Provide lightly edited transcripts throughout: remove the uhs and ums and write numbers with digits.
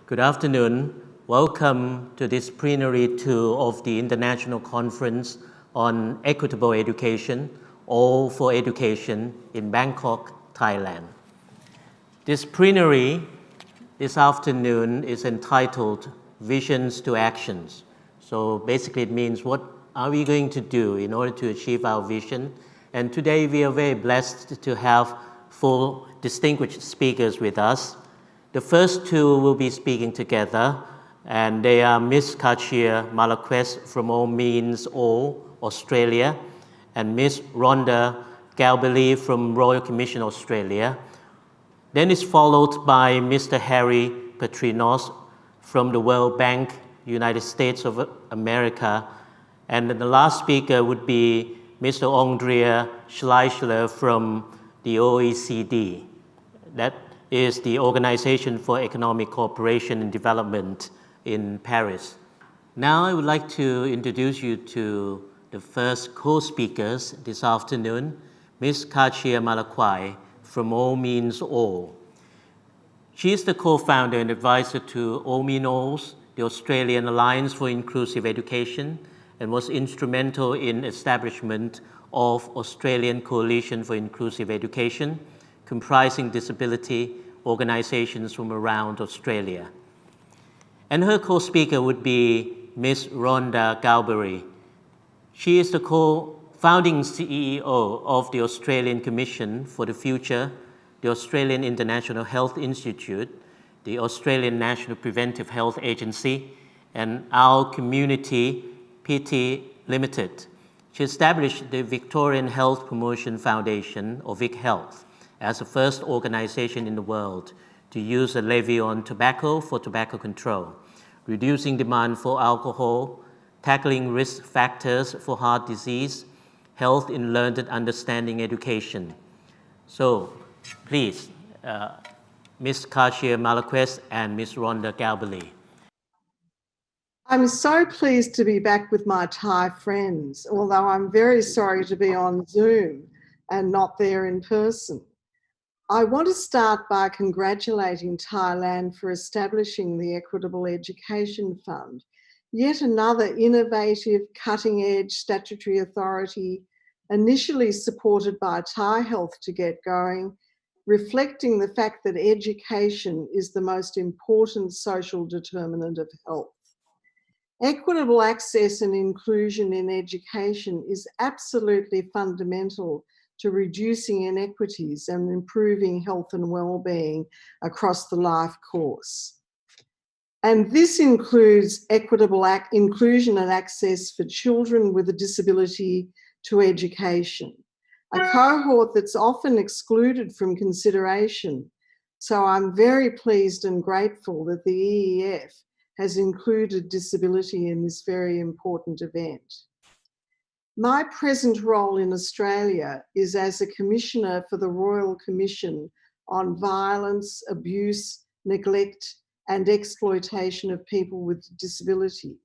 Good afternoon. Welcome to this plenary 2 of the International Conference on Equitable Education, All for Education in Bangkok, Thailand. This plenary this afternoon is entitled Visions to Actions. So basically it means what are we going to do in order to achieve our vision? And today we are very blessed to have 4 distinguished speakers with us. The first 2 will be speaking together, and they are Ms. Cartier Malaquis from All Means All, Australia, and Ms. Rhonda Galbally from Royal Commission, Australia. Then is followed by Mr. Harry Patrinos from the World Bank, United States of America, and then the last speaker would be Mr. Andrea Schleichler from the OECD. That is the Organization for Economic Cooperation and Development in Paris. Now I would like to introduce you to the first co-speakers this afternoon, Ms. Cartier Malaquis from All Means All. She is the co-founder and advisor to All Means All, the Australian Alliance for Inclusive Education, and was instrumental in establishment of Australian Coalition for Inclusive Education, comprising disability organizations from around Australia. And her co-speaker would be Ms. Rhonda Galbally. She is the co-founding CEO of the Australian Commission for the Future, the Australian International Health Institute, the Australian National Preventive Health Agency, and Our Community PT Limited. She established the Victorian Health Promotion Foundation, or Vic Health, as the first organization in the world to use a levy on tobacco for tobacco control, reducing demand for alcohol, tackling risk factors for heart disease, health in learned understanding education. So please, Ms. Cartier Malaquis and Ms. Rhonda Galbally. I'm so pleased to be back with my Thai friends, although I'm very sorry to be on Zoom and not there in person. I want to start by congratulating Thailand for establishing the Equitable Education Fund, yet another innovative, cutting-edge statutory authority, initially supported by Thai Health to get going, reflecting the fact that education is the most important social determinant of health. Equitable access and inclusion in education is absolutely fundamental to reducing inequities and improving health and well-being across the life course. And this includes equitable inclusion and access for children with a disability to education, a cohort that's often excluded from consideration. So I'm very pleased and grateful that the EEF has included disability in this very important event. My present role in Australia is as a Commissioner for the Royal Commission on Violence, Abuse, Neglect and Exploitation of People with Disability.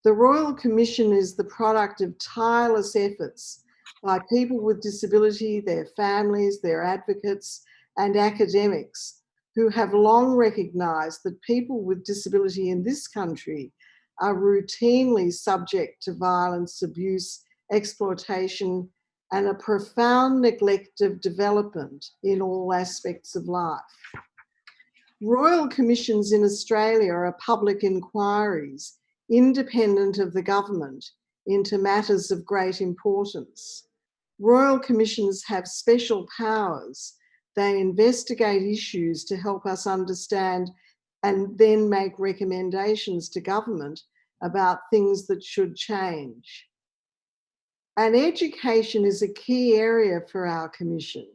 The Royal Commission is the product of tireless efforts by people with disability, their families, their advocates and academics who have long recognised that people with disability in this country are routinely subject to violence, abuse, exploitation, and a profound neglect of development in all aspects of life. Royal Commissions in Australia are public inquiries, independent of the government, into matters of great importance. Royal Commissions have special powers. They investigate issues to help us understand and then make recommendations to government about things that should change. And education is a key area for our Commission.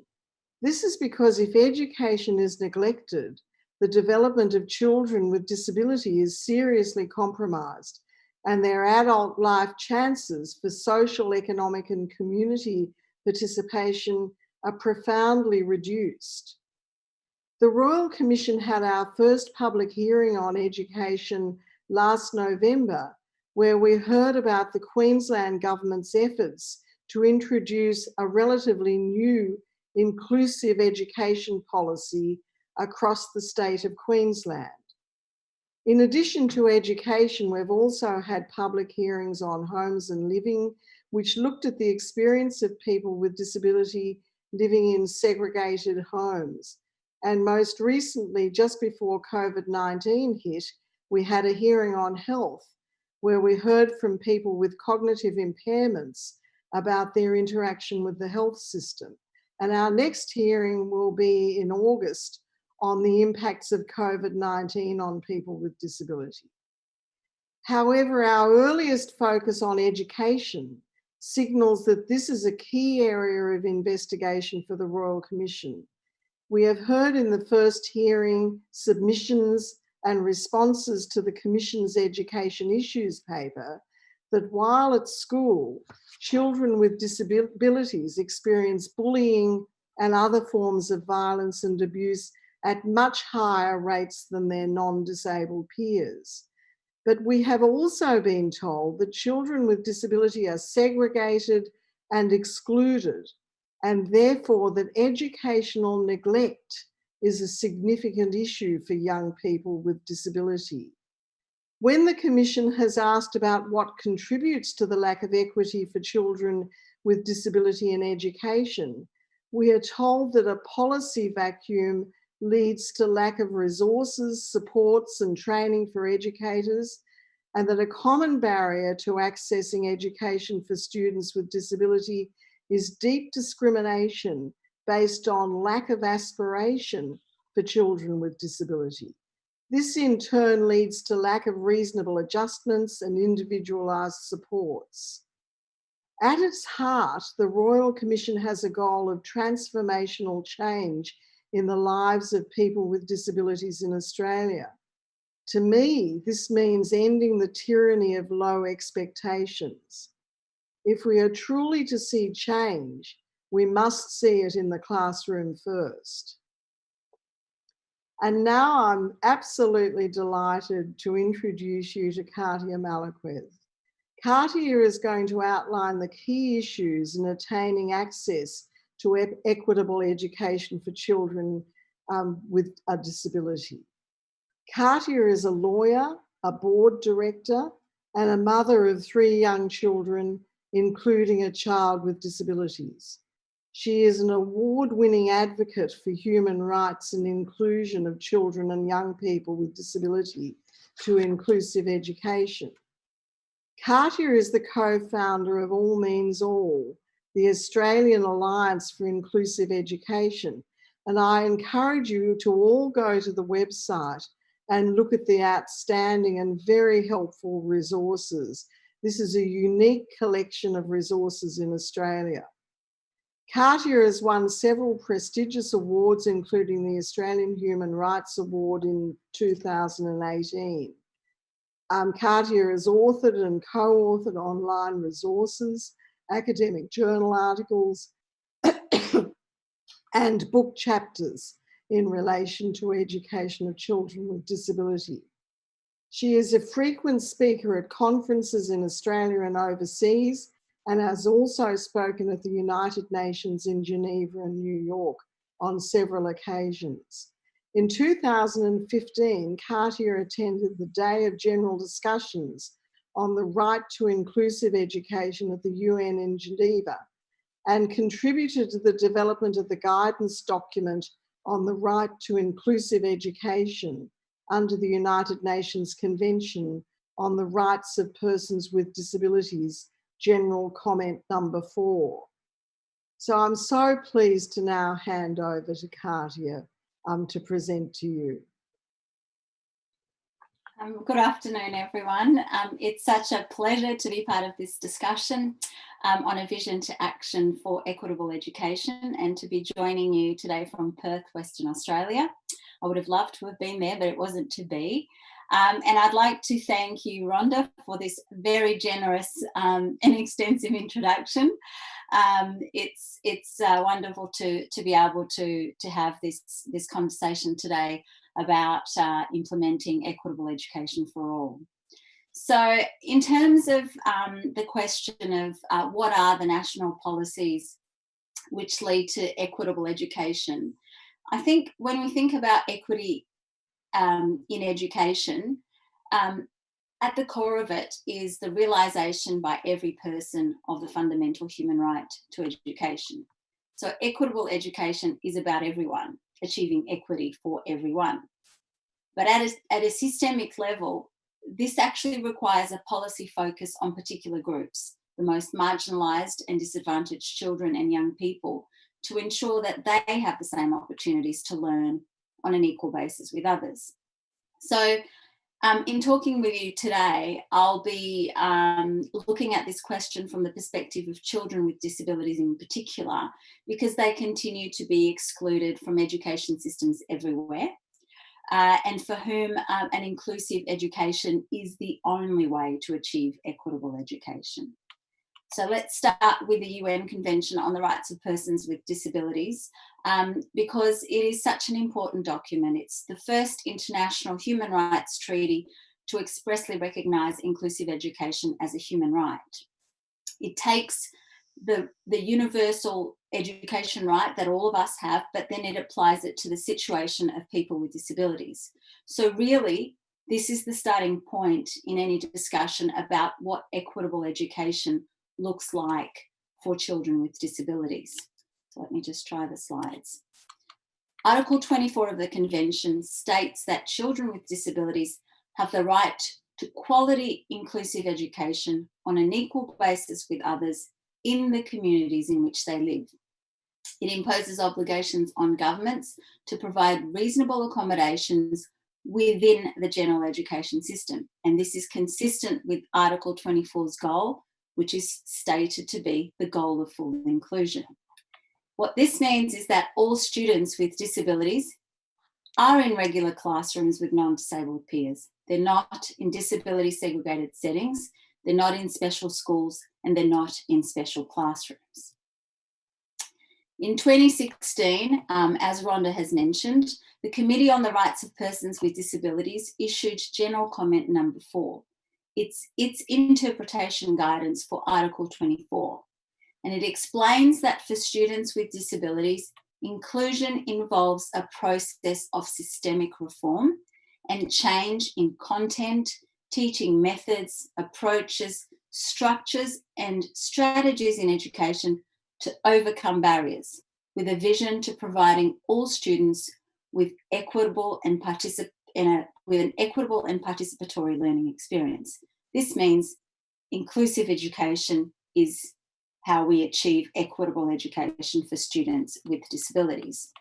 This is because if education is neglected, the development of children with disability is seriously compromised and their adult life chances for social, economic and community participation are profoundly reduced. The Royal Commission had our first public hearing on education last November, where we heard about the Queensland Government's efforts to introduce a relatively new inclusive education policy across the state of Queensland. In addition to education, we've also had public hearings on homes and living, which looked at the experience of people with disability living in segregated homes. And most recently, just before COVID-19 hit, we had a hearing on health, where we heard from people with cognitive impairments about their interaction with the health system. And our next hearing will be in August on the impacts of COVID-19 on people with disability. However, our earliest focus on education signals that this is a key area of investigation for the Royal Commission. We have heard in the first hearing submissions and responses to the Commission's Education Issues paper that while at school, children with disabilities experience bullying and other forms of violence and abuse at much higher rates than their non-disabled peers. But we have also been told that children with disability are segregated and excluded, and therefore that educational neglect is a significant issue for young people with disability. When the Commission has asked about what contributes to the lack of equity for children with disability in education, we are told that a policy vacuum leads to lack of resources, supports and training for educators, and that a common barrier to accessing education for students with disability is deep discrimination based on lack of aspiration for children with disability. This in turn leads to lack of reasonable adjustments and individualised supports. At its heart, the Royal Commission has a goal of transformational change in the lives of people with disabilities in Australia. To me, this means ending the tyranny of low expectations. If we are truly to see change, we must see it in the classroom first. And now I'm absolutely delighted to introduce you to Cartier Malaquis. Cartier is going to outline the key issues in attaining access to equitable education for children with a disability. Cartier is a lawyer, a board director, and a mother of 3 young children, including a child with disabilities. She is an award-winning advocate for human rights and inclusion of children and young people with disability to inclusive education. Cartier is the co-founder of All Means All, the Australian Alliance for Inclusive Education, and I encourage you to all go to the website and look at the outstanding and very helpful resources. This is a unique collection of resources in Australia. Cartier has won several prestigious awards, including the Australian Human Rights Award in 2018. Cartier has authored and co-authored online resources, academic journal articles, and book chapters in relation to education of children with disability. She is a frequent speaker at conferences in Australia and overseas, and has also spoken at the United Nations in Geneva and New York on several occasions. In 2015, Cartier attended the Day of General Discussions on the Right to Inclusive Education at the UN in Geneva, and contributed to the development of the guidance document on the right to inclusive education under the United Nations Convention on the Rights of Persons with Disabilities, General Comment number 4. So I'm so pleased to now hand over to Cartier to present to you. Good afternoon, everyone. It's such a pleasure to be part of this discussion on a vision to action for equitable education, and to be joining you today from Perth, Western Australia. I would have loved to have been there, but it wasn't to be. And I'd like to thank you, Rhonda, for this very generous and extensive introduction. It's wonderful to be able to have this conversation today about implementing equitable education for all. So in terms of the question of what are the national policies which lead to equitable education, I think when we think about equity in education, At the core of it is the realisation by every person of the fundamental human right to education. So equitable education is about everyone, achieving equity for everyone. But at a systemic level, this actually requires a policy focus on particular groups, the most marginalised and disadvantaged children and young people, to ensure that they have the same opportunities to learn on an equal basis with others. So in talking with you today, I'll be looking at this question from the perspective of children with disabilities in particular, because they continue to be excluded from education systems everywhere, and for whom an inclusive education is the only way to achieve equitable education. So let's start with the UN Convention on the Rights of Persons with Disabilities, because it is such an important document. It's the first international human rights treaty to expressly recognise inclusive education as a human right. It takes the universal education right that all of us have, but then it applies it to the situation of people with disabilities. So really, this is the starting point in any discussion about what equitable education looks like for children with disabilities. So let me just try the slides. Article 24 of the Convention states that children with disabilities have the right to quality inclusive education on an equal basis with others in the communities in which they live. It imposes obligations on governments to provide reasonable accommodations within the general education system. And this is consistent with Article 24's goal, which is stated to be the goal of full inclusion. What this means is that all students with disabilities are in regular classrooms with non-disabled peers. They're not in disability segregated settings, they're not in special schools, and they're not in special classrooms. In 2016, as Rhonda has mentioned, the Committee on the Rights of Persons with Disabilities issued General Comment Number 4. It's interpretation guidance for Article 24. And it explains that for students with disabilities, inclusion involves a process of systemic reform and change in content, teaching methods, approaches, structures, and strategies in education to overcome barriers, with a vision to providing all students with equitable and an equitable and participatory learning experience. This means inclusive education is how we achieve equitable education for students with disabilities.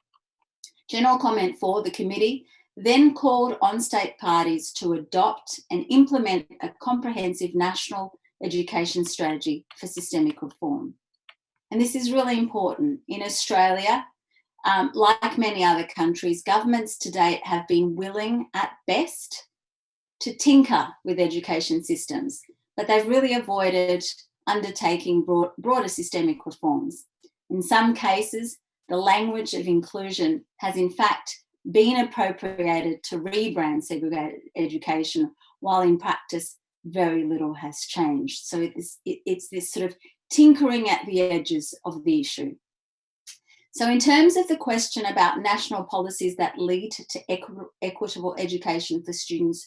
General Comment 4, the committee then called on state parties to adopt and implement a comprehensive national education strategy for systemic reform. And this is really important. In Australia, like many other countries, governments to date have been willing at best to tinker with education systems, but they've really avoided undertaking broader systemic reforms. In some cases, the language of inclusion has in fact been appropriated to rebrand segregated education, while in practice very little has changed. So it's this sort of tinkering at the edges of the issue. So in terms of the question about national policies that lead to equitable education for students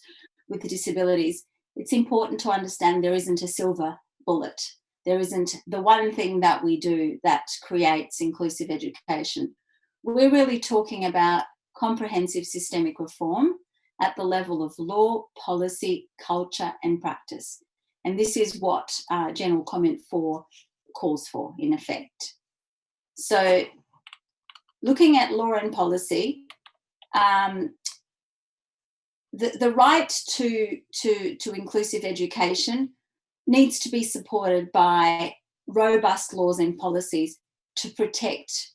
with disabilities, it's important to understand there isn't a silver bullet. There isn't the one thing that we do that creates inclusive education. We're really talking about comprehensive systemic reform at the level of law, policy, culture, and practice. And this is what General Comment 4 calls for, in effect. So looking at law and policy, the right to inclusive education needs to be supported by robust laws and policies to protect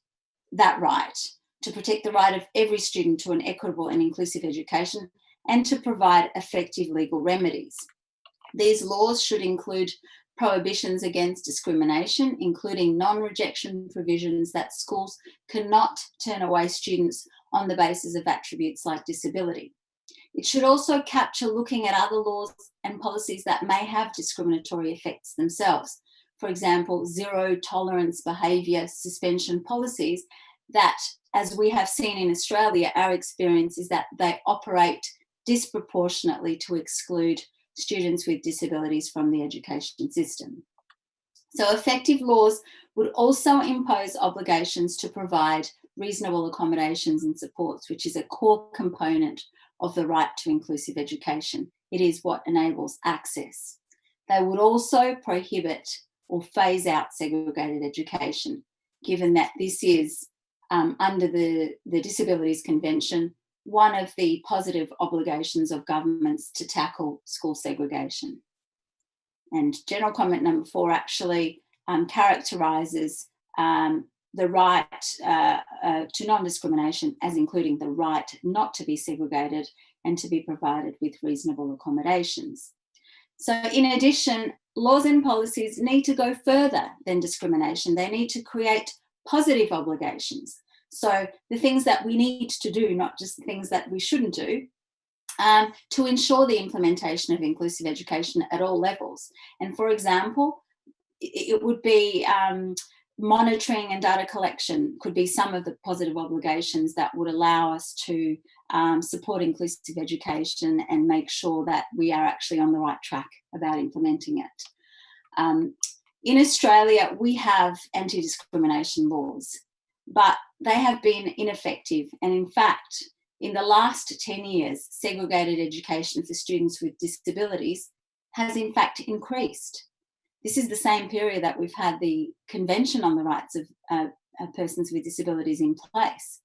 that right, to protect the right of every student to an equitable and inclusive education, and to provide effective legal remedies. These laws should include prohibitions against discrimination, including non-rejection provisions that schools cannot turn away students on the basis of attributes like disability. It should also capture looking at other laws and policies that may have discriminatory effects themselves. For example, zero tolerance behaviour suspension policies that, as we have seen in Australia, our experience is that they operate disproportionately to exclude students with disabilities from the education system. So effective laws would also impose obligations to provide reasonable accommodations and supports, which is a core component of the right to inclusive education. It is what enables access. They would also prohibit or phase out segregated education, given that this is, under the Disabilities Convention, one of the positive obligations of governments to tackle school segregation. And general comment number 4 actually characterises the right to non-discrimination as including the right not to be segregated and to be provided with reasonable accommodations. So in addition, laws and policies need to go further than discrimination. They need to create positive obligations. So the things that we need to do, not just the things that we shouldn't do, to ensure the implementation of inclusive education at all levels. And for example, it would be monitoring and data collection could be some of the positive obligations that would allow us to support inclusive education and make sure that we are actually on the right track about implementing it. In Australia, we have anti-discrimination laws, but they have been ineffective. And in fact, in the last 10 years, segregated education for students with disabilities has in fact increased. This is the same period that we've had the Convention on the Rights of Persons with Disabilities in place.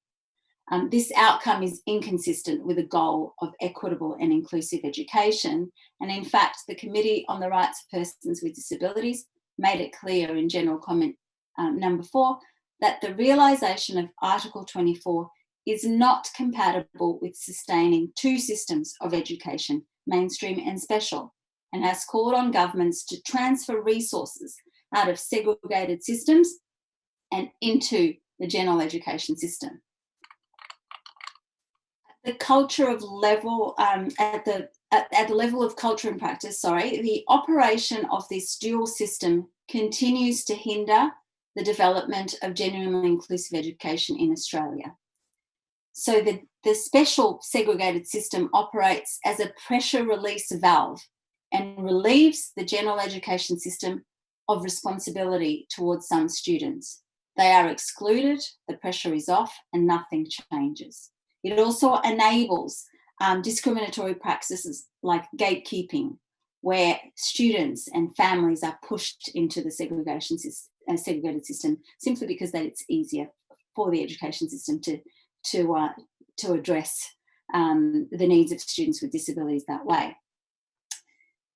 This outcome is inconsistent with the goal of equitable and inclusive education. And in fact, the Committee on the Rights of Persons with Disabilities made it clear in general comment number 4 that the realisation of Article 24 is not compatible with sustaining 2 systems of education, mainstream and special, and has called on governments to transfer resources out of segregated systems and into the general education system. The culture of level, at the level of culture and practice, the operation of this dual system continues to hinder the development of genuinely inclusive education in Australia. So the special segregated system operates as a pressure release valve and relieves the general education system of responsibility towards some students. They are excluded, the pressure is off, and nothing changes. It also enables discriminatory practices like gatekeeping, where students and families are pushed into the segregated system simply because that it's easier for the education system to address the needs of students with disabilities that way.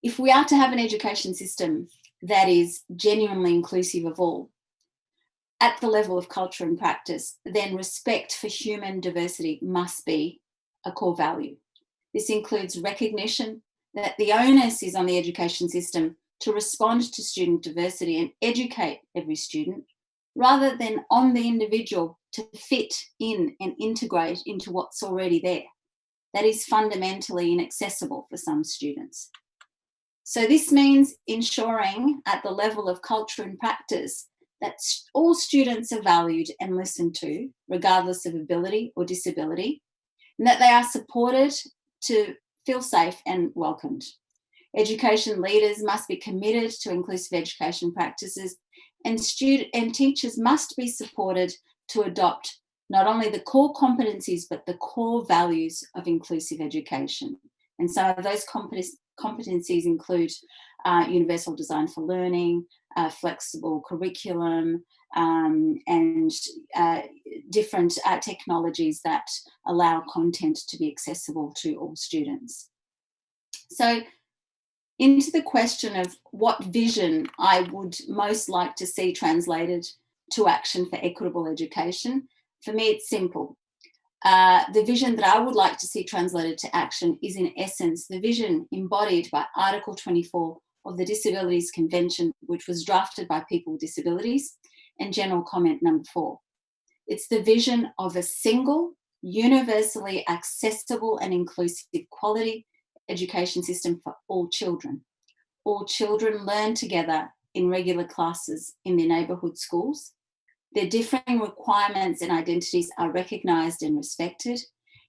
If we are to have an education system that is genuinely inclusive of all, at the level of culture and practice, then respect for human diversity must be a core value. This includes recognition that the onus is on the education system to respond to student diversity and educate every student, rather than on the individual to fit in and integrate into what's already there. That is fundamentally inaccessible for some students. So this means ensuring at the level of culture and practice that all students are valued and listened to, regardless of ability or disability, and that they are supported to feel safe and welcomed. Education leaders must be committed to inclusive education practices, and teachers must be supported to adopt not only the core competencies, but the core values of inclusive education. And some of those competencies include universal design for learning, flexible curriculum, and different technologies that allow content to be accessible to all students. So into the question of what vision I would most like to see translated to action for equitable education, for me it's simple. The vision that I would like to see translated to action is in essence the vision embodied by Article 24 of the Disabilities Convention, which was drafted by people with disabilities, and general comment number 4. It's the vision of a single, universally accessible and inclusive quality education system for all children. All children learn together in regular classes in their neighbourhood schools. Their differing requirements and identities are recognised and respected,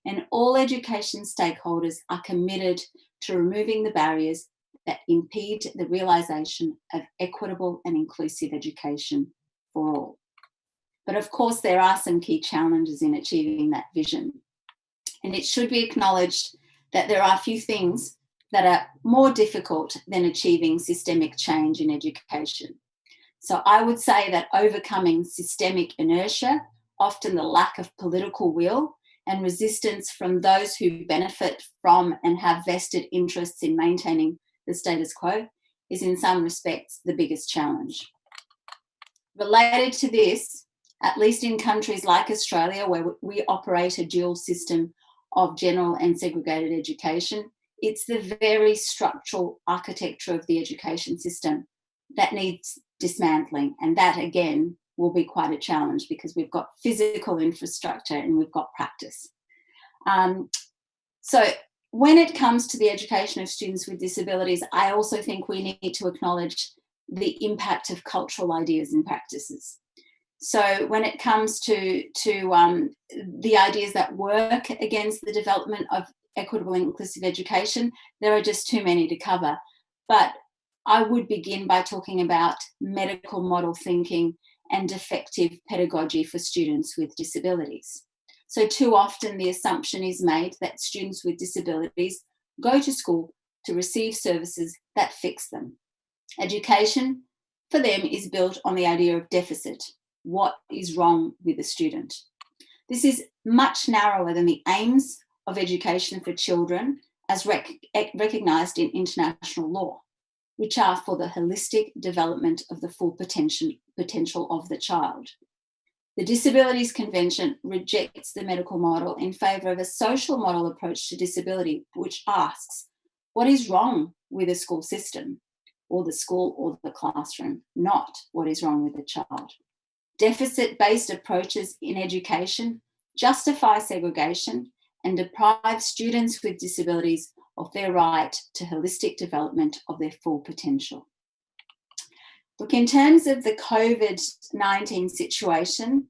and all education stakeholders are committed to removing the barriers that impede the realisation of equitable and inclusive education for all. But of course, there are some key challenges in achieving that vision. And it should be acknowledged that there are a few things that are more difficult than achieving systemic change in education. So I would say that overcoming systemic inertia, often the lack of political will and resistance from those who benefit from and have vested interests in maintaining the status quo, is in some respects the biggest challenge. Related to this, at least in countries like Australia, where we operate a dual system of general and segregated education, it's the very structural architecture of the education system that needs dismantling. And that, again, will be quite a challenge because we've got physical infrastructure and we've got practice. So when it comes to the education of students with disabilities, I also think we need to acknowledge the impact of cultural ideas and practices. So when it comes to the ideas that work against the development of equitable and inclusive education, there are just too many to cover. But I would begin by talking about medical model thinking and effective pedagogy for students with disabilities. So too often the assumption is made that students with disabilities go to school to receive services that fix them. Education for them is built on the idea of deficit. What is wrong with the student? This is much narrower than the aims of education for children as recognised in international law, which are for the holistic development of the full potential of the child. The Disabilities Convention rejects the medical model in favour of a social model approach to disability, which asks, what is wrong with the school system, or the school or the classroom, not what is wrong with the child. Deficit-based approaches in education justify segregation and deprive students with disabilities of their right to holistic development of their full potential. Look, in terms of the COVID-19 situation,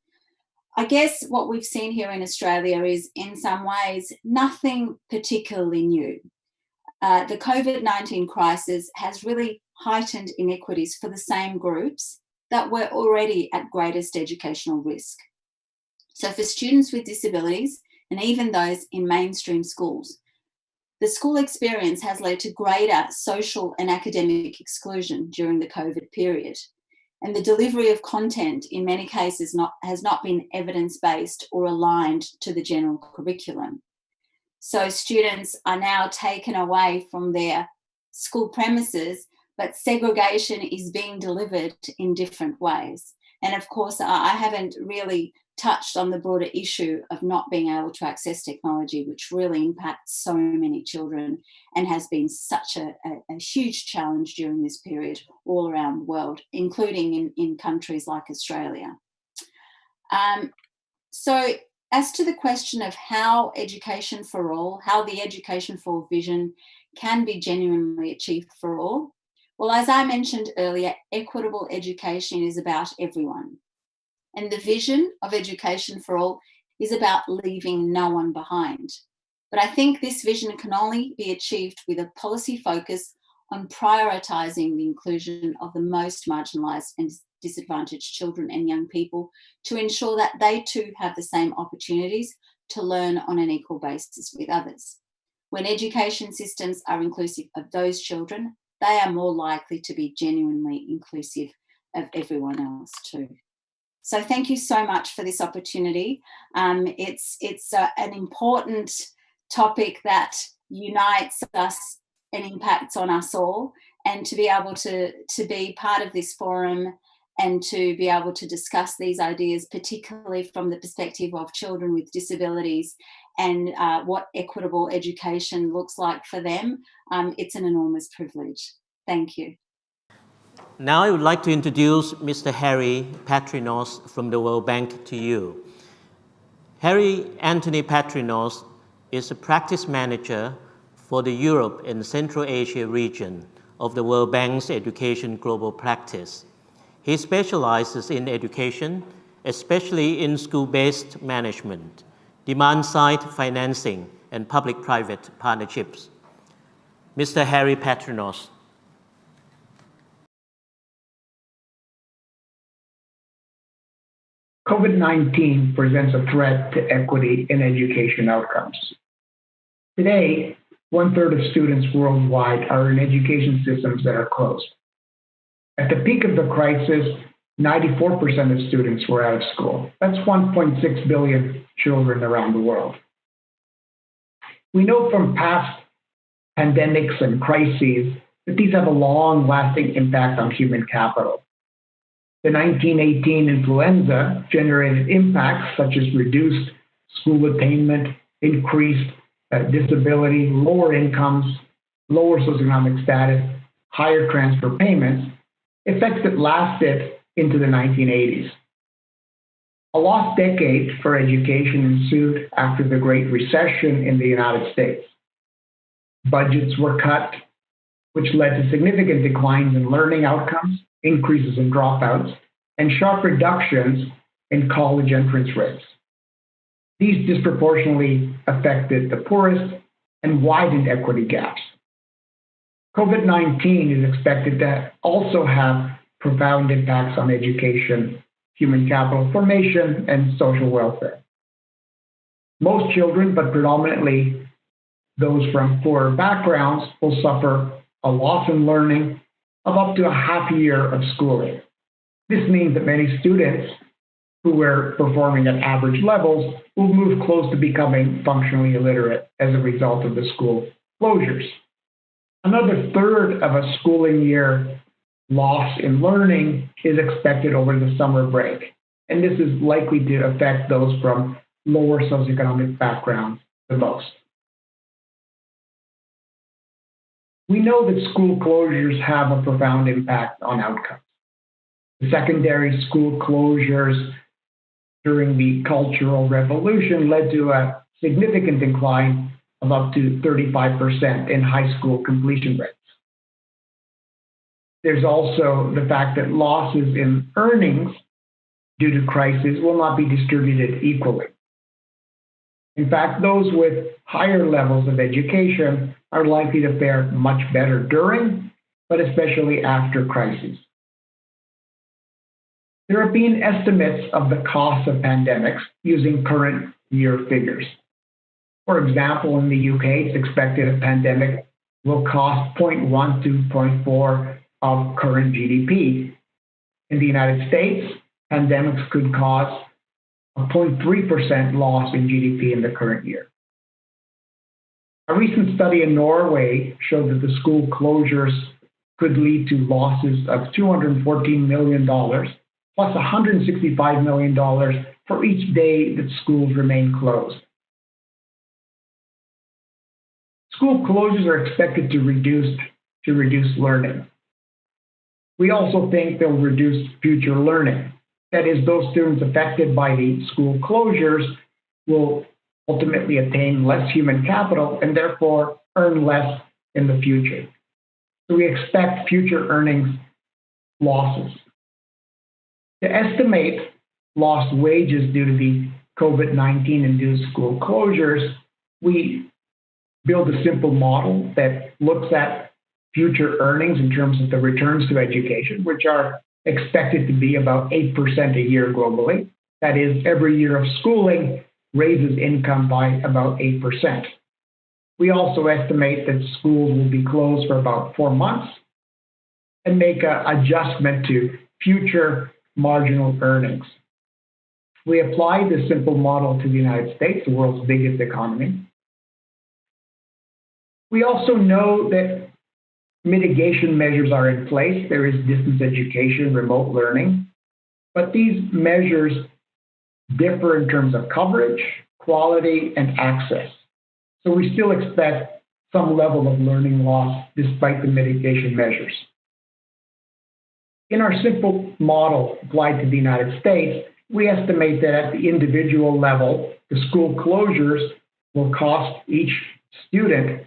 I guess what we've seen here in Australia is in some ways nothing particularly new. The COVID-19 crisis has really heightened inequities for the same groups that were already at greatest educational risk. So for students with disabilities, and even those in mainstream schools, the school experience has led to greater social and academic exclusion during the COVID period. And the delivery of content in many cases has not been evidence-based or aligned to the general curriculum. So students are now taken away from their school premises, but segregation is being delivered in different ways. And of course, I haven't really touched on the broader issue of not being able to access technology, which really impacts so many children and has been such a huge challenge during this period all around the world, including in countries like Australia. So as to the question of how education for all, how the education for all vision can be genuinely achieved for all, well, as I mentioned earlier, equitable education is about everyone. And the vision of education for all is about leaving no one behind. But I think this vision can only be achieved with a policy focus on prioritising the inclusion of the most marginalised and disadvantaged children and young people to ensure that they too have the same opportunities to learn on an equal basis with others. When education systems are inclusive of those children, they are more likely to be genuinely inclusive of everyone else too. So thank you so much for this opportunity. It's an important topic that unites us and impacts on us all, and to be able to be part of this forum and to be able to discuss these ideas, particularly from the perspective of children with disabilities and what equitable education looks like for them, it's an enormous privilege. Thank you. Now I would like to introduce Mr. Harry Patrinos from the World Bank to you. Harry Anthony Patrinos is a practice manager for the Europe and Central Asia region of the World Bank's Education Global Practice. He specializes in education, especially in school-based management, demand-side financing, and public-private partnerships. Mr. Harry Patrinos. COVID-19 presents a threat to equity in education outcomes. Today, 1/3 of students worldwide are in education systems that are closed. At the peak of the crisis, 94% of students were out of school. That's 1.6 billion children around the world. We know from past pandemics and crises that these have a long-lasting impact on human capital. The 1918 influenza generated impacts such as reduced school attainment, increased disability, lower incomes, lower socioeconomic status, higher transfer payments, effects that lasted into the 1980s. A lost decade for education ensued after the Great Recession in the United States. Budgets were cut, which led to significant declines in learning outcomes, increases in dropouts, and sharp reductions in college entrance rates. These disproportionately affected the poorest and widened equity gaps. COVID-19 is expected to also have profound impacts on education, human capital formation, and social welfare. Most children, but predominantly those from poorer backgrounds, will suffer a loss in learning of up to a half year of schooling. This means that many students who were performing at average levels will move close to becoming functionally illiterate as a result of the school closures. Another third of a schooling year loss in learning is expected over the summer break, and this is likely to affect those from lower socioeconomic backgrounds the most. We know that school closures have a profound impact on outcomes. The secondary school closures during the Cultural Revolution led to a significant decline of up to 35% in high school completion rates. There's also the fact that losses in earnings due to crisis will not be distributed equally. In fact, those with higher levels of education are likely to fare much better during, but especially after crises. There have been estimates of the cost of pandemics using current year figures. For example, in the UK, it's expected a pandemic will cost 0.1 to 0.4 of current GDP. In the United States, pandemics could cause a 0.3% loss in GDP in the current year. A recent study in Norway showed that the school closures could lead to losses of $214 million plus $165 million for each day that schools remain closed. School closures are expected to reduce learning. We also think they'll reduce future learning. That is, those students affected by the school closures will ultimately attain less human capital and therefore earn less in the future. So we expect future earnings losses. To estimate lost wages due to the COVID-19 induced school closures, we build a simple model that looks at future earnings in terms of the returns to education, which are expected to be about 8% a year globally. That is, every year of schooling raises income by about 8%. We also estimate that schools will be closed for about 4 months and make an adjustment to future marginal earnings. We apply this simple model to the United States, the world's biggest economy. We also know that mitigation measures are in place. There is distance education, remote learning, but these measures differ in terms of coverage, quality, and access. So we still expect some level of learning loss despite the mitigation measures. In our simple model applied to the United States, we estimate that at the individual level, the school closures will cost each student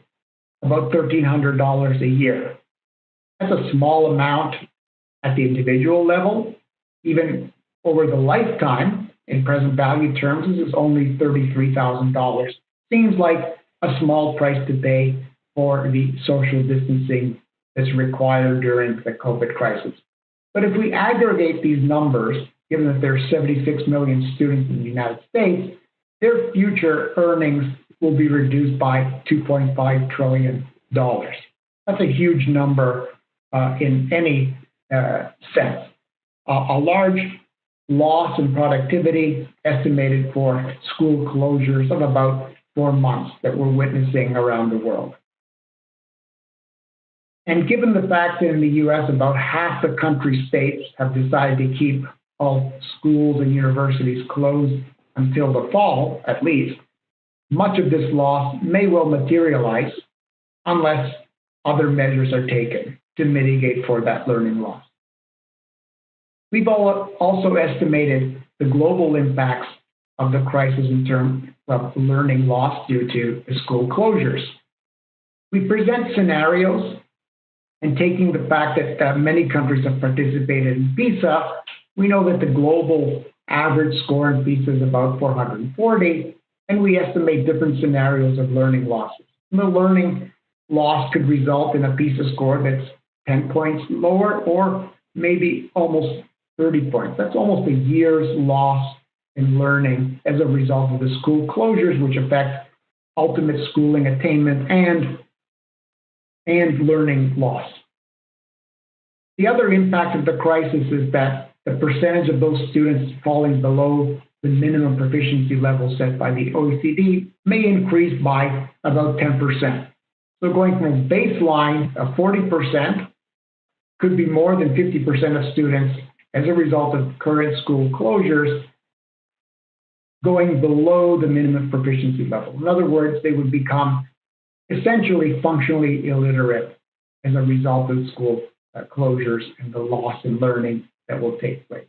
about $1,300 a year. That's a small amount at the individual level. Even over the lifetime, in present value terms, this is only $33,000. Seems like a small price to pay for the social distancing that's required during the COVID crisis. But if we aggregate these numbers, given that there are 76 million students in the United States, their future earnings will be reduced by $2.5 trillion. That's a huge number in any sense. A large loss in productivity estimated for school closures of about 4 months that we're witnessing around the world. And given the fact that in the US, about half the country's states have decided to keep all schools and universities closed until the fall, at least, much of this loss may well materialize unless other measures are taken to mitigate for that learning loss. We've also estimated the global impacts of the crisis in terms of learning loss due to the school closures. We present scenarios, and taking the fact that many countries have participated in PISA, we know that the global average score in PISA is about 440, and we estimate different scenarios of learning losses. And the learning loss could result in a PISA score that's 10 points lower or maybe almost 30 points. That's almost a year's loss in learning as a result of the school closures, which affect ultimate schooling attainment and learning loss. The other impact of the crisis is that the percentage of those students falling below the minimum proficiency level set by the OECD may increase by about 10%. So going from a baseline of 40% could be more than 50% of students as a result of current school closures going below the minimum proficiency level. In other words, they would become essentially functionally illiterate as a result of school closures and the loss in learning that will take place.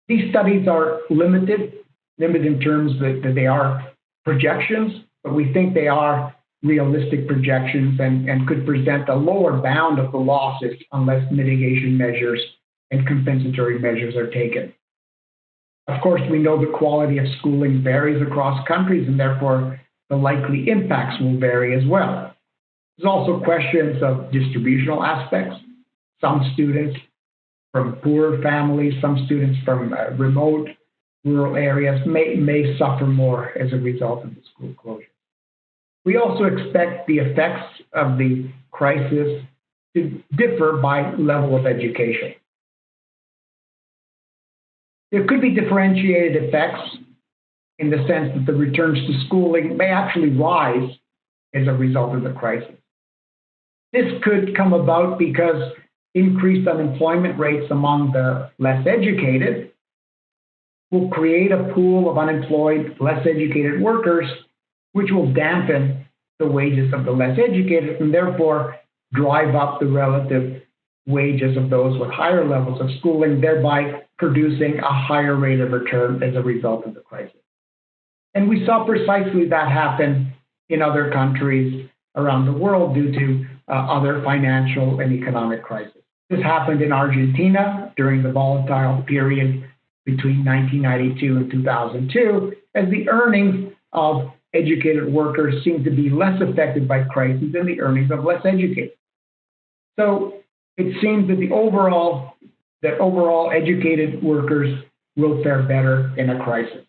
These studies are limited in terms that they are projections, but we think they are realistic projections and could present a lower bound of the losses unless mitigation measures and compensatory measures are taken. Of course, we know the quality of schooling varies across countries, and therefore the likely impacts will vary as well. There's also questions of distributional aspects. Some students from poor families, some students from remote rural areas may suffer more as a result of the school closure. We also expect the effects of the crisis to differ by level of education. There could be differentiated effects in the sense that the returns to schooling may actually rise as a result of the crisis. This could come about because increased unemployment rates among the less educated will create a pool of unemployed, less educated workers, which will dampen the wages of the less educated and therefore drive up the relative wages of those with higher levels of schooling, thereby producing a higher rate of return as a result of the crisis. And we saw precisely that happen in other countries around the world due to other financial and economic crises. This happened in Argentina during the volatile period between 1992 and 2002, as the earnings of educated workers seemed to be less affected by crises than the earnings of less educated. So it seems that overall educated workers will fare better in a crisis.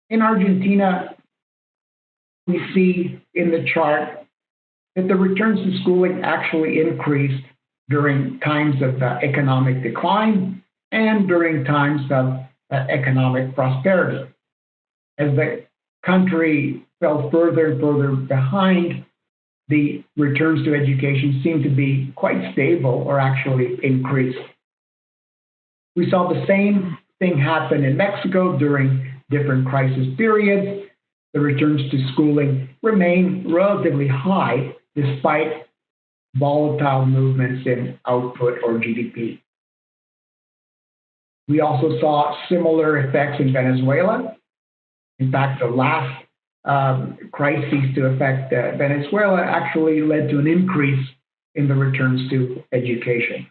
In Argentina, we see in the chart that the returns to schooling actually increased during times of economic decline and during times of economic prosperity. As the country fell further and further behind, the returns to education seemed to be quite stable or actually increased. We saw the same thing happen in Mexico during different crisis periods. The returns to schooling remain relatively high despite volatile movements in output or GDP. We also saw similar effects in Venezuela. In fact, the last crises to affect Venezuela actually led to an increase in the returns to education.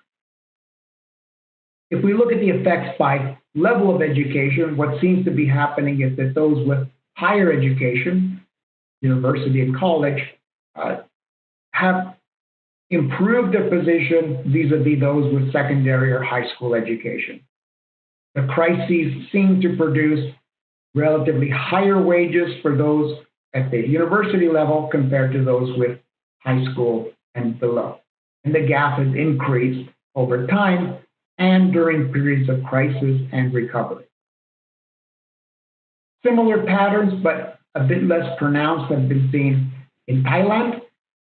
If we look at the effects by level of education, what seems to be happening is that those with higher education, university and college, have improved their position vis-a-vis those with secondary or high school education. The crises seem to produce relatively higher wages for those at the university level compared to those with high school and below. And the gap has increased over time and during periods of crisis and recovery. Similar patterns, but a bit less pronounced, have been seen in Thailand.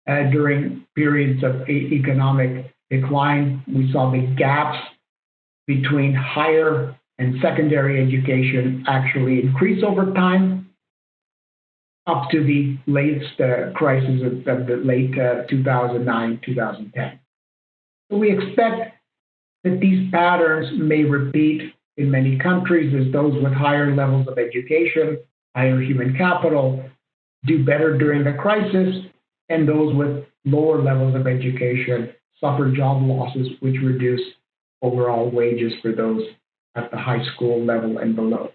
During periods of economic decline, we saw the gaps between higher and secondary education actually increase over time up to the latest crisis of the late 2009, 2010. So we expect that these patterns may repeat in many countries as those with higher levels of education, higher human capital, do better during the crisis, and those with lower levels of education suffer job losses, which reduce overall wages for those at the high school level and below.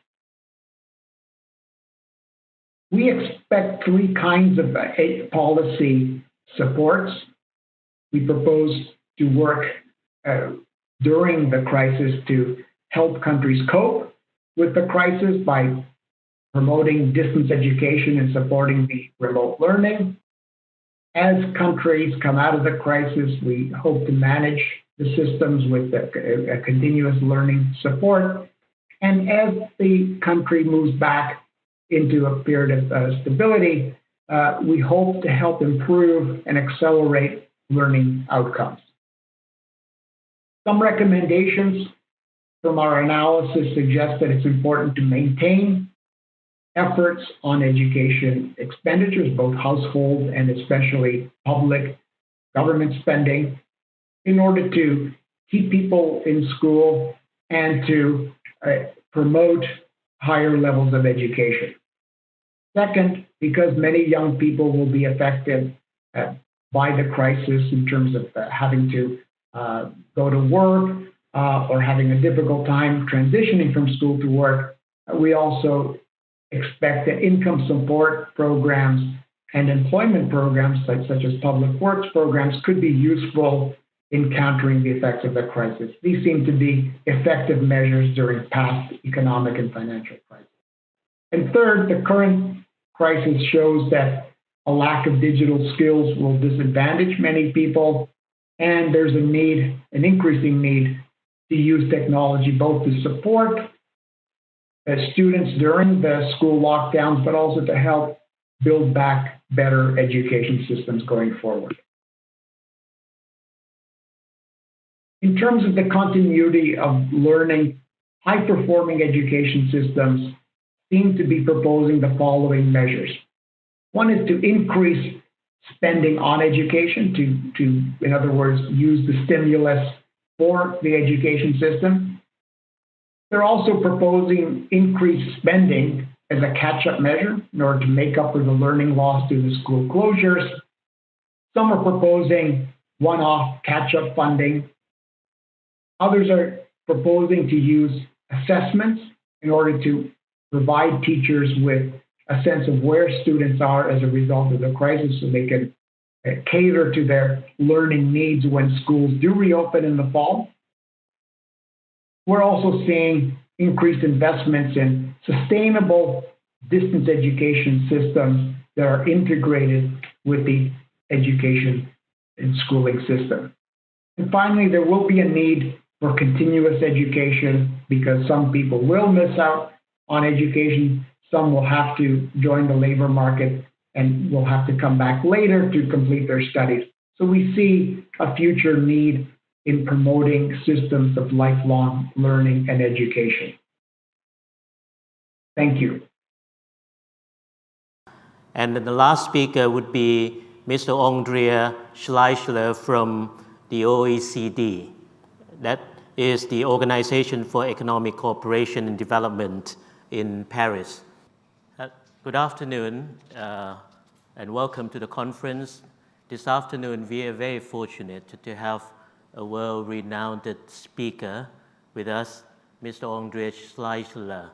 We expect three kinds of policy supports. We propose to work during the crisis to help countries cope with the crisis by promoting distance education and supporting the remote learning. As countries come out of the crisis, we hope to manage the systems with a continuous learning support. And as the country moves back into a period of stability, we hope to help improve and accelerate learning outcomes. Some recommendations from our analysis suggest that it's important to maintain efforts on education expenditures, both household and especially public government spending, in order to keep people in school and to promote higher levels of education. Second, because many young people will be affected by the crisis in terms of having to go to work or having a difficult time transitioning from school to work, we also expect that income support programs and employment programs such as public works programs could be useful in countering the effects of the crisis. These seem to be effective measures during past economic and financial crises. And third, the current crisis shows that a lack of digital skills will disadvantage many people, and there's an increasing need to use technology both to support students during the school lockdowns, but also to help build back better education systems going forward. In terms of the continuity of learning, high-performing education systems seem to be proposing the following measures. One is to increase spending on education, to in other words, use the stimulus for the education system. They're also proposing increased spending as a catch-up measure in order to make up for the learning loss due to school closures. Some are proposing one-off catch-up funding. Others are proposing to use assessments in order to provide teachers with a sense of where students are as a result of the crisis so they can cater to their learning needs when schools do reopen in the fall. We're also seeing increased investments in sustainable distance education systems that are integrated with the education and schooling system. And finally, there will be a need for continuous education because some people will miss out on education. Some will have to join the labor market and will have to come back later to complete their studies. So we see a future need in promoting systems of lifelong learning and education. Thank you. And the last speaker would be Mr. Andrea Schleichler from the OECD. That is the Organization for Economic Cooperation and Development in Paris. Good afternoon and welcome to the conference. This afternoon we are very fortunate to have a world-renowned speaker with us, Mr. André Schleichler.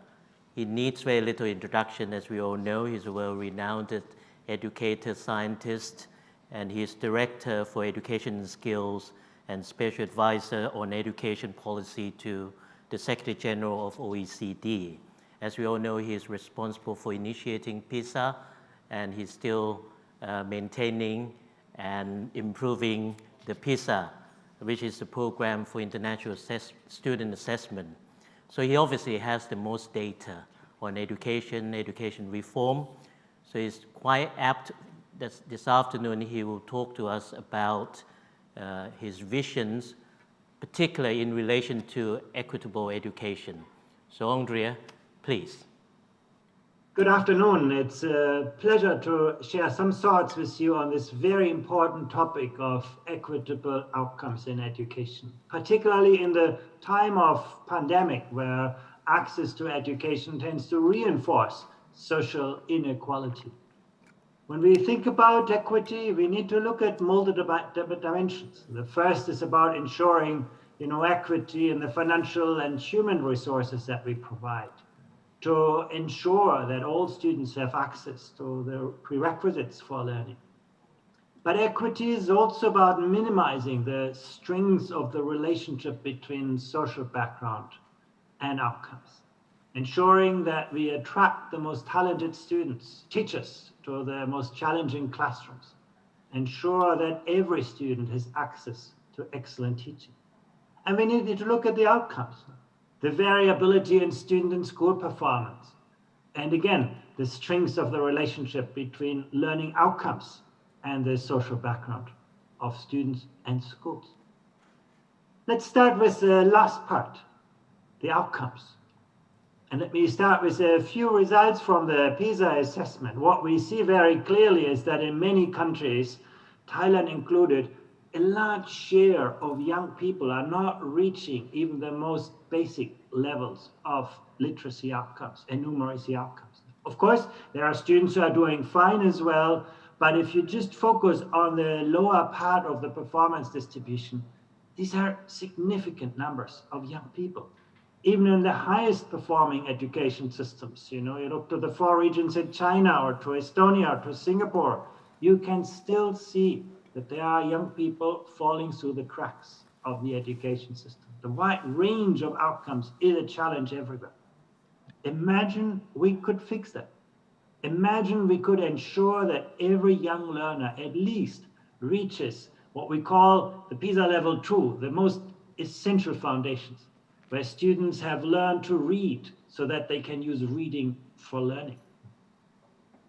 He needs very little introduction, as we all know. He's a well-renowned educator, scientist, and he is Director for Education and Skills and Special Advisor on Education Policy to the Secretary General of OECD. As we all know, he is responsible for initiating PISA, and he's still maintaining and improving the PISA, which is the program for international student assessment. So he obviously has the most data on education reform. So it's quite apt that this afternoon he will talk to us about his visions, particularly in relation to equitable education. So Andrea, please. Good afternoon. It's a pleasure to share some thoughts with you on this very important topic of equitable outcomes in education, particularly in the time of pandemic, where access to education tends to reinforce social inequality. When we think about equity, we need to look at multiple dimensions. The first is about ensuring, equity in the financial and human resources that we provide, to ensure that all students have access to the prerequisites for learning. But equity is also about minimizing the strings of the relationship between social background and outcomes, ensuring that we attract the most talented students, teachers, to the most challenging classrooms, ensure that every student has access to excellent teaching. And we need to look at the outcomes, the variability in student and school performance, and again, the strengths of the relationship between learning outcomes and the social background of students and schools. Let's start with the last part, the outcomes. And let me start with a few results from the PISA assessment. What we see very clearly is that in many countries, Thailand included, a large share of young people are not reaching even the most basic levels of literacy outcomes and numeracy outcomes. Of course, there are students who are doing fine as well, but if you just focus on the lower part of the performance distribution, these are significant numbers of young people. Even in the highest performing education systems, you look to the 4 regions in China or to Estonia or to Singapore, you can still see that there are young people falling through the cracks of the education system. The wide range of outcomes is a challenge everywhere. Imagine we could fix that. Imagine we could ensure that every young learner at least reaches what we call the PISA level 2, the most essential foundations, where students have learned to read so that they can use reading for learning.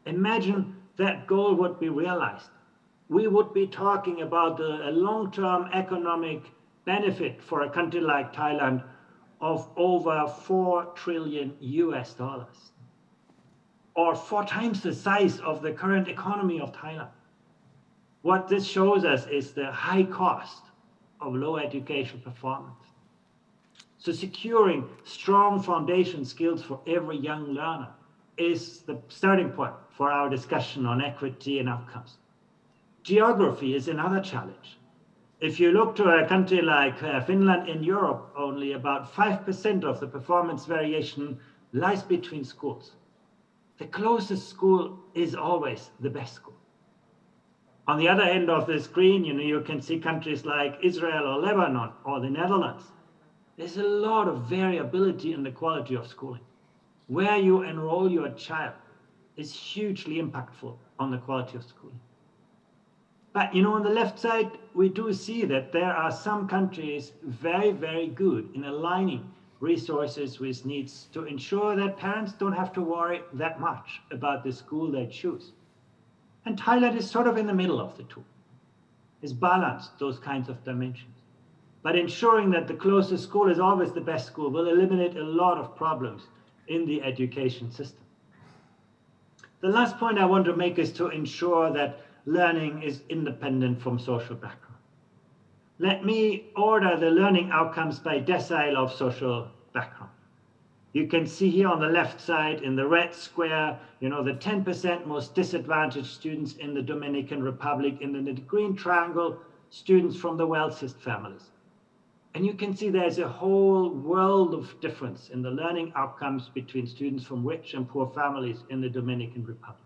Imagine that goal would be realized. We would be talking about a long-term economic benefit for a country like Thailand of over $4 trillion US, or 4 times the size of the current economy of Thailand. What this shows us is the high cost of low education performance. So securing strong foundation skills for every young learner is the starting point for our discussion on equity and outcomes. Geography is another challenge. If you look to a country like Finland in Europe, only about 5% of the performance variation lies between schools. The closest school is always the best school. On the other end of the screen, you can see countries like Israel or Lebanon or the Netherlands. There's a lot of variability in the quality of schooling. Where you enroll your child is hugely impactful on the quality of schooling. But on the left side, we do see that there are some countries very, very good in aligning resources with needs to ensure that parents don't have to worry that much about the school they choose. And Thailand is sort of in the middle of the two. It's balanced those kinds of dimensions. But ensuring that the closest school is always the best school will eliminate a lot of problems in the education system. The last point I want to make is to ensure that learning is independent from social background. Let me order the learning outcomes by decile of social background. You can see here on the left side in the red square, the 10% most disadvantaged students in the Dominican Republic, and in the green triangle, students from the wealthiest families. And you can see there's a whole world of difference in the learning outcomes between students from rich and poor families in the Dominican Republic.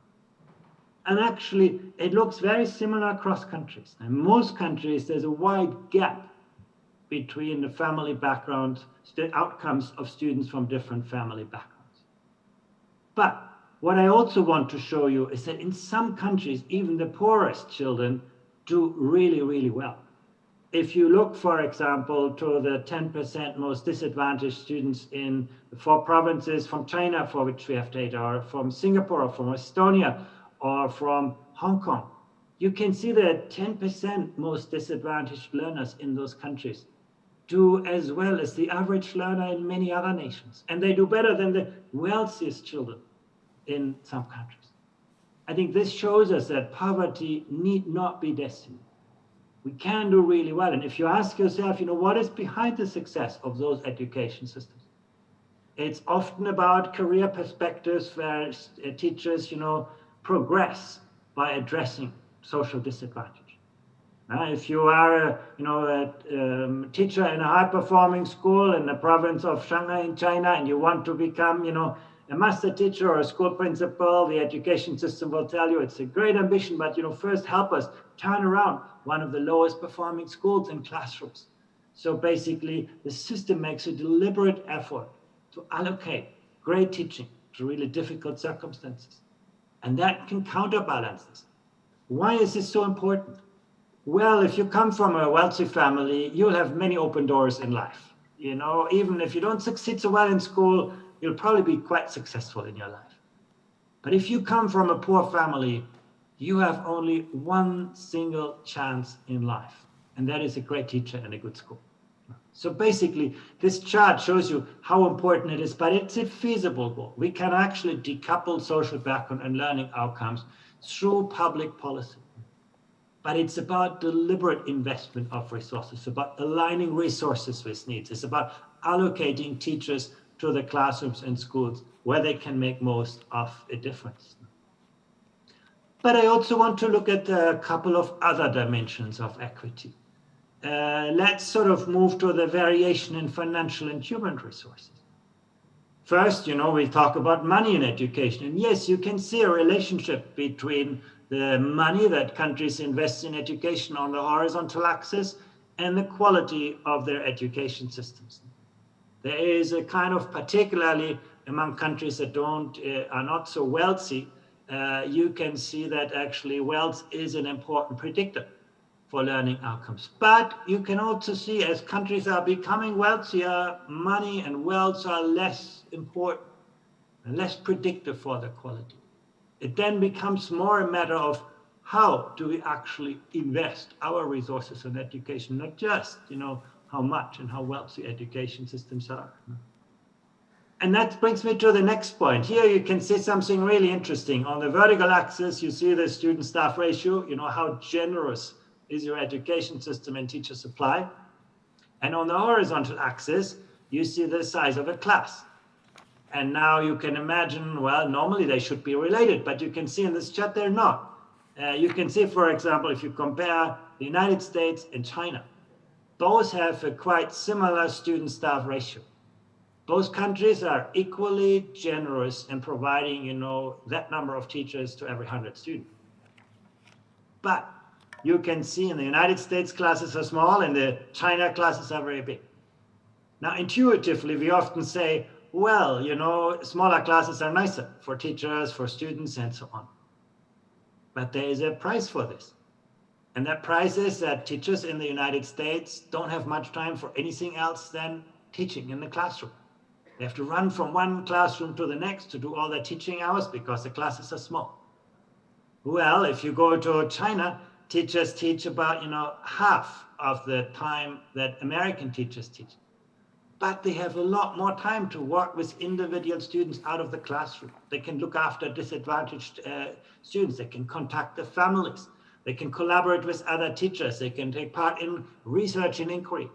And actually, it looks very similar across countries. In most countries, there's a wide gap between the family backgrounds, the outcomes of students from different family backgrounds. But what I also want to show you is that in some countries, even the poorest children do really, really well. If you look, for example, to the 10% most disadvantaged students in the 4 provinces from China, for which we have data, or from Singapore, or from Estonia, or from Hong Kong, you can see that 10% most disadvantaged learners in those countries do as well as the average learner in many other nations. And they do better than the wealthiest children in some countries. I think this shows us that poverty need not be destiny. We can do really well. And if you ask yourself, what is behind the success of those education systems? It's often about career perspectives where teachers, progress by addressing social disadvantage. If you are a teacher in a high-performing school in the province of Shanghai in China, and you want to become, a master teacher or a school principal, the education system will tell you it's a great ambition, but first help us turn around one of the lowest performing schools in classrooms. So basically, the system makes a deliberate effort to allocate great teaching to really difficult circumstances. And that can counterbalance this. Why is this so important? Well, if you come from a wealthy family, you'll have many open doors in life. Even if you don't succeed so well in school, you'll probably be quite successful in your life. But if you come from a poor family, you have only one single chance in life, and that is a great teacher and a good school. So basically, this chart shows you how important it is, but it's a feasible goal. We can actually decouple social background and learning outcomes through public policy. But it's about deliberate investment of resources, it's about aligning resources with needs. It's about allocating teachers to the classrooms and schools where they can make most of a difference. But I also want to look at a couple of other dimensions of equity. Let's sort of move to the variation in financial and human resources. First, we talk about money in education. And yes, you can see a relationship between the money that countries invest in education on the horizontal axis and the quality of their education systems. There is a kind of, particularly among countries that are not so wealthy, you can see that actually wealth is an important predictor for learning outcomes. But you can also see as countries are becoming wealthier, money and wealth are less important and less predictive for the quality. It then becomes more a matter of how do we actually invest our resources in education, not just, how much and how wealthy education systems are. And that brings me to the next point. Here you can see something really interesting. On the vertical axis, you see the student-staff ratio, how generous is your education system and teacher supply. And on the horizontal axis, you see the size of a class. And now you can imagine, well, normally they should be related, but you can see in this chart they're not. You can see, for example, if you compare the United States and China, both have a quite similar student-staff ratio. Both countries are equally generous in providing, that number of teachers to every 100 students. But you can see in the United States classes are small and the China classes are very big. Now, intuitively, we often say, well, smaller classes are nicer for teachers, for students, and so on. But there is a price for this. And that price is that teachers in the United States don't have much time for anything else than teaching in the classroom. They have to run from one classroom to the next to do all their teaching hours because the classes are small. Well, if you go to China, teachers teach about, half of the time that American teachers teach. But they have a lot more time to work with individual students out of the classroom. They can look after disadvantaged students. They can contact the families. They can collaborate with other teachers. They can take part in research and inquiry.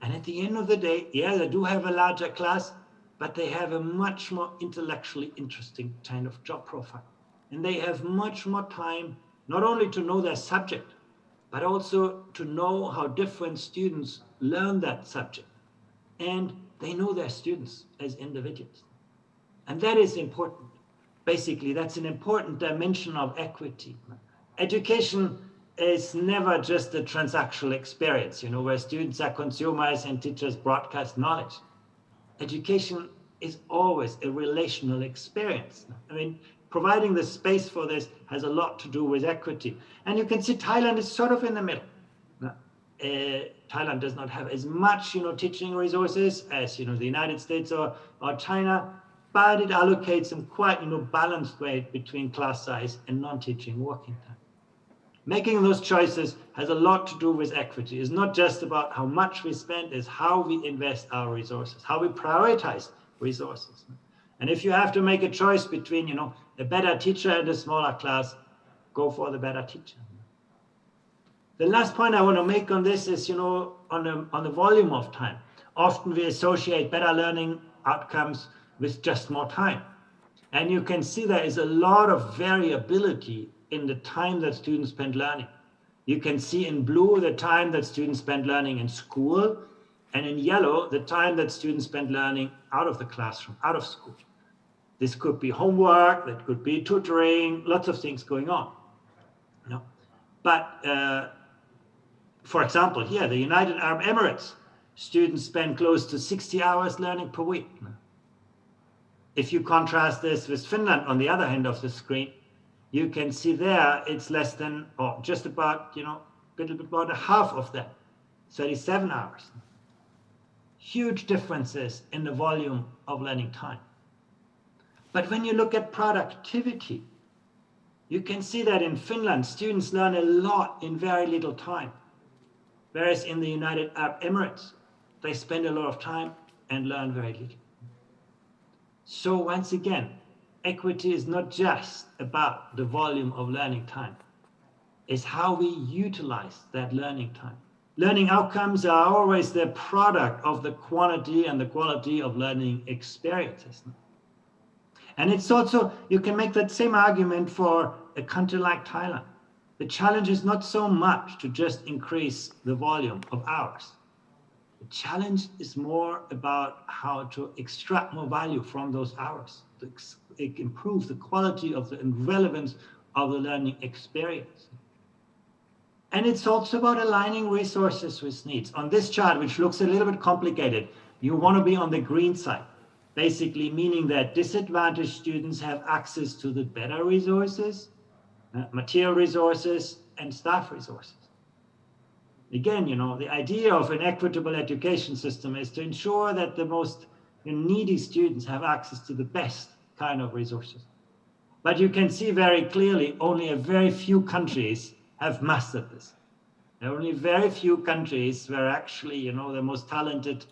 And at the end of the day, yeah, they do have a larger class, but they have a much more intellectually interesting kind of job profile. And they have much more time, not only to know their subject, but also to know how different students learn that subject, and they know their students as individuals. And that is important. Basically, that's an important dimension of equity. Education is never just a transactional experience, where students are consumers and teachers broadcast knowledge. Education is always a relational experience. I mean, providing the space for this has a lot to do with equity. And you can see Thailand is sort of in the middle. Thailand does not have as much, teaching resources as, the United States or China, but it allocates some quite, balanced weight between class size and non-teaching working time. Making those choices has a lot to do with equity. It's not just about how much we spend, it's how we invest our resources, how we prioritize resources. And if you have to make a choice between, a better teacher and a smaller class, go for the better teacher. The last point I want to make on this is, on the volume of time. Often we associate better learning outcomes with just more time. And you can see there is a lot of variability in the time that students spend learning. You can see in blue the time that students spend learning in school, and in yellow the time that students spend learning out of the classroom, out of school. This could be homework, that could be tutoring, lots of things going on. But for example, here, the United Arab Emirates, students spend close to 60 hours learning per week. If you contrast this with Finland on the other hand of the screen, you can see there it's less than, or just about, a little bit about half of that, 37 hours. Huge differences in the volume of learning time. But when you look at productivity, you can see that in Finland, students learn a lot in very little time. Whereas in the United Arab Emirates, they spend a lot of time and learn very little. So once again, equity is not just about the volume of learning time. It's how we utilize that learning time. Learning outcomes are always the product of the quantity and the quality of learning experiences. And it's also, you can make that same argument for a country like Thailand. The challenge is not so much to just increase the volume of hours. The challenge is more about how to extract more value from those hours, to improve the quality of and relevance of the learning experience. And it's also about aligning resources with needs. On this chart, which looks a little bit complicated, you want to be on the green side, basically meaning that disadvantaged students have access to the better resources, material resources, and staff resources. Again, the idea of an equitable education system is to ensure that the most needy students have access to the best kind of resources. But you can see very clearly only a very few countries have mastered this. There are only very few countries where actually, the most talented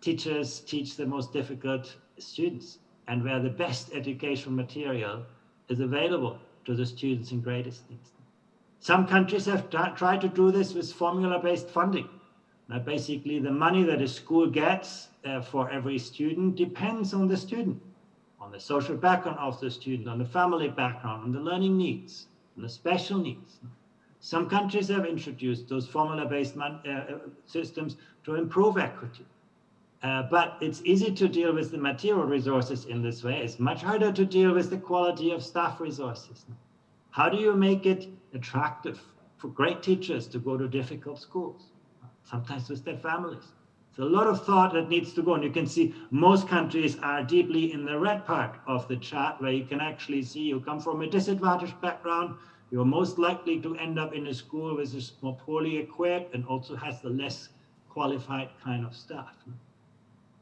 teachers teach the most difficult students, and where the best educational material is available to the students in greatest needs. Some countries have tried to do this with formula-based funding. Now, basically, the money that a school gets for every student depends on the student, on the social background of the student, on the family background, on the learning needs, on the special needs. Some countries have introduced those formula-based systems to improve equity. But it's easy to deal with the material resources in this way. It's much harder to deal with the quality of staff resources. How do you make it attractive for great teachers to go to difficult schools, sometimes with their families? It's a lot of thought that needs to go on. You can see most countries are deeply in the red part of the chart, where you can actually see you come from a disadvantaged background, you're most likely to end up in a school which is more poorly equipped and also has the less qualified kind of staff.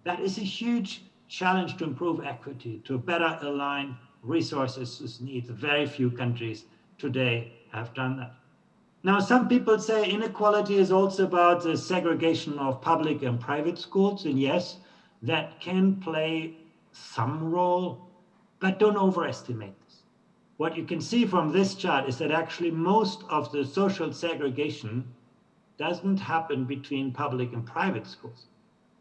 That is a huge challenge to improve equity, to better align resources with needs. Very few countries today have done that. Now, some people say inequality is also about the segregation of public and private schools, and yes, that can play some role, but don't overestimate this. What you can see from this chart is that actually most of the social segregation doesn't happen between public and private schools,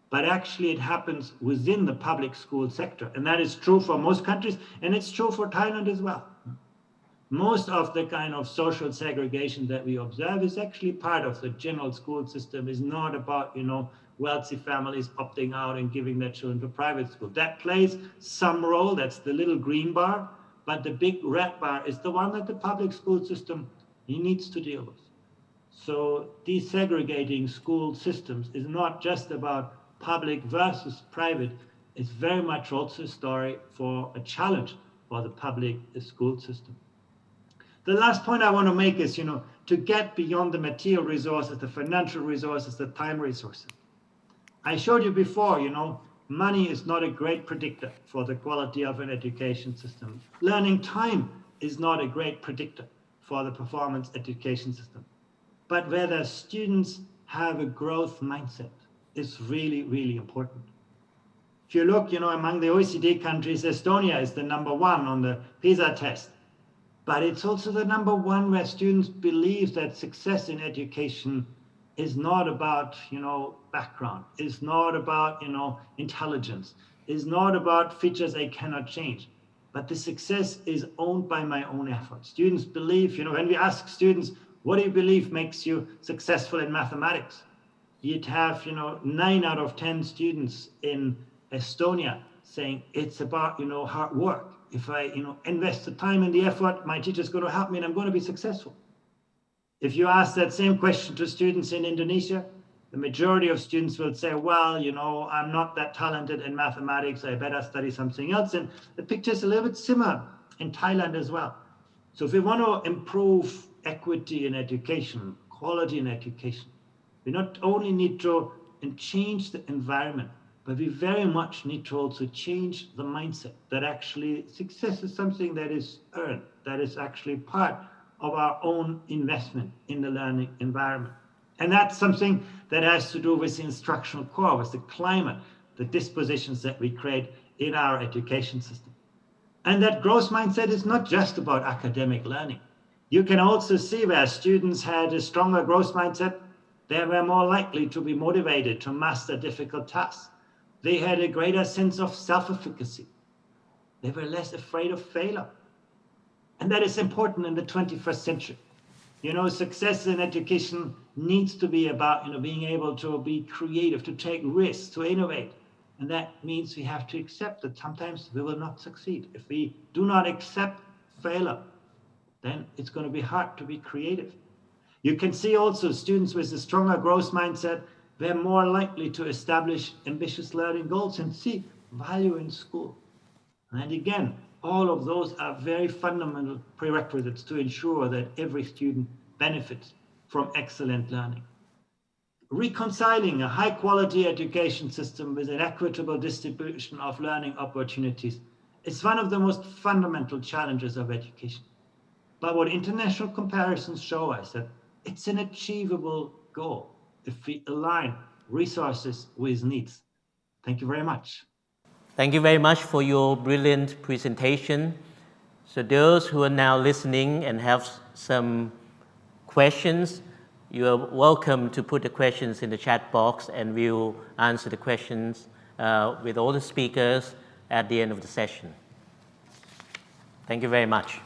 but actually it happens within the public school sector. And that is true for most countries, and it's true for Thailand as well. Most of the kind of social segregation that we observe is actually part of the general school system, is not about, you know, wealthy families opting out and giving their children to private school. That plays some role, that's the little green bar, but the big red bar is the one that the public school system needs to deal with. So desegregating school systems is not just about public versus private, it's very much also a story for a challenge for the public school system. The last point I want to make is, you know, to get beyond the material resources, the financial resources, the time resources. I showed you before, you know, money is not a great predictor for the quality of an education system. Learning time is not a great predictor for the performance education system. But whether students have a growth mindset is really, really important. If you look, you know, among the OECD countries, Estonia is the #1 on the PISA test. But it's also the #1 where students believe that success in education is not about, you know, background, is not about, you know, intelligence, is not about features I cannot change. But the success is owned by my own effort. Students believe, you know, when we ask students, what do you believe makes you successful in mathematics? You'd have, you know, 9 out of 10 students in Estonia saying it's about, you know, hard work. If I, you know, invest the time and the effort, my teacher's going to help me and I'm going to be successful. If you ask that same question to students in Indonesia, the majority of students will say, well, you know, I'm not that talented in mathematics, I better study something else. And the picture is a little bit similar in Thailand as well. So if we want to improve equity in education, quality in education, we not only need to change the environment, but we very much need to also change the mindset that actually success is something that is earned, that is actually part of our own investment in the learning environment. And that's something that has to do with the instructional core, with the climate, the dispositions that we create in our education system. And that growth mindset is not just about academic learning. You can also see where students had a stronger growth mindset, they were more likely to be motivated to master difficult tasks. They had a greater sense of self-efficacy. They were less afraid of failure. And that is important in the 21st century. You know, success in education needs to be about, you know, being able to be creative, to take risks, to innovate. And that means we have to accept that sometimes we will not succeed. If we do not accept failure, then it's going to be hard to be creative. You can see also students with a stronger growth mindset, they're more likely to establish ambitious learning goals and see value in school. And again, all of those are very fundamental prerequisites to ensure that every student benefits from excellent learning. Reconciling a high quality education system with an equitable distribution of learning opportunities is one of the most fundamental challenges of education. But what international comparisons show us that it's an achievable goal if we align resources with needs. Thank you very much. Thank you very much for your brilliant presentation. So those who are now listening and have some questions, you are welcome to put the questions in the chat box and we'll answer the questions with all the speakers at the end of the session. Thank you very much.